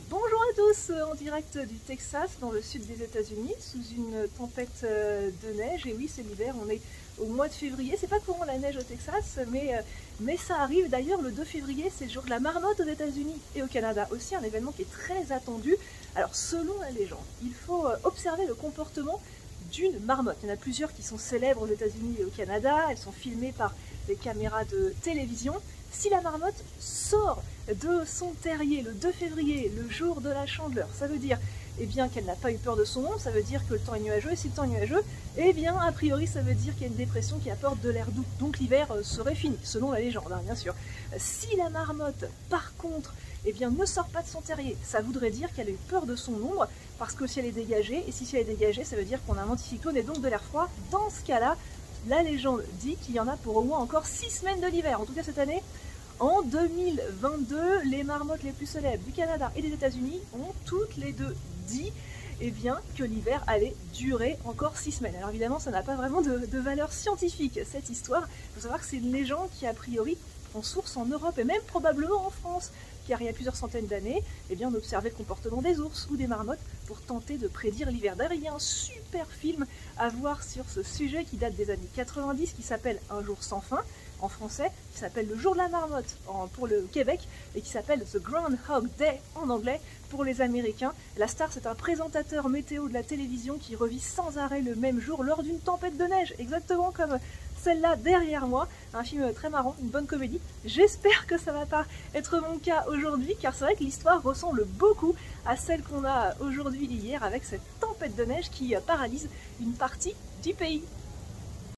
Bonjour à tous, en direct du Texas, dans le sud des États-Unis, sous une tempête de neige. Et oui, c'est l'hiver, on est au mois de février. C'est pas courant la neige au Texas, mais ça arrive. D'ailleurs, le 2 février, c'est le jour de la marmotte aux États-Unis et au Canada. Aussi un événement qui est très attendu. Alors, selon la légende, il faut observer le comportement d'une marmotte. Il y en a plusieurs qui sont célèbres aux États-Unis et au Canada. Elles sont filmées par des caméras de télévision. Si la marmotte sort de son terrier le 2 février, le jour de la Chandeleur, ça veut dire bien qu'elle n'a pas eu peur de son ombre, ça veut dire que le temps est nuageux, et si le temps est nuageux, a priori ça veut dire qu'il y a une dépression qui apporte de l'air doux, donc l'hiver serait fini, selon la légende, hein, bien sûr. Si la marmotte, par contre, ne sort pas de son terrier, ça voudrait dire qu'elle a eu peur de son ombre, parce que si elle est dégagée, et si elle est dégagée, ça veut dire qu'on a un anticyclone et donc de l'air froid. Dans ce cas-là, la légende dit qu'il y en a pour au moins encore 6 semaines de l'hiver. En tout cas cette année, en 2022, les marmottes les plus célèbres du Canada et des États-Unis ont toutes les deux dit que l'hiver allait durer encore 6 semaines. Alors évidemment, ça n'a pas vraiment de valeur scientifique, cette histoire. Il faut savoir que c'est une légende qui, a priori, prend source en Europe et même probablement en France, car il y a plusieurs centaines d'années, on observait le comportement des ours ou des marmottes pour tenter de prédire l'hiver. D'ailleurs, il y a un super film à voir sur ce sujet qui date des années 90, qui s'appelle Un jour sans fin, en français, qui s'appelle Le jour de la marmotte pour le Québec, et qui s'appelle The Groundhog Day en anglais pour les Américains. La star, c'est un présentateur météo de la télévision qui revit sans arrêt le même jour lors d'une tempête de neige, exactement comme celle-là derrière moi. Un film très marrant, une bonne comédie. J'espère que ça va pas être mon cas aujourd'hui, car c'est vrai que l'histoire ressemble beaucoup à celle qu'on a aujourd'hui hier avec cette tempête de neige qui paralyse une partie du pays.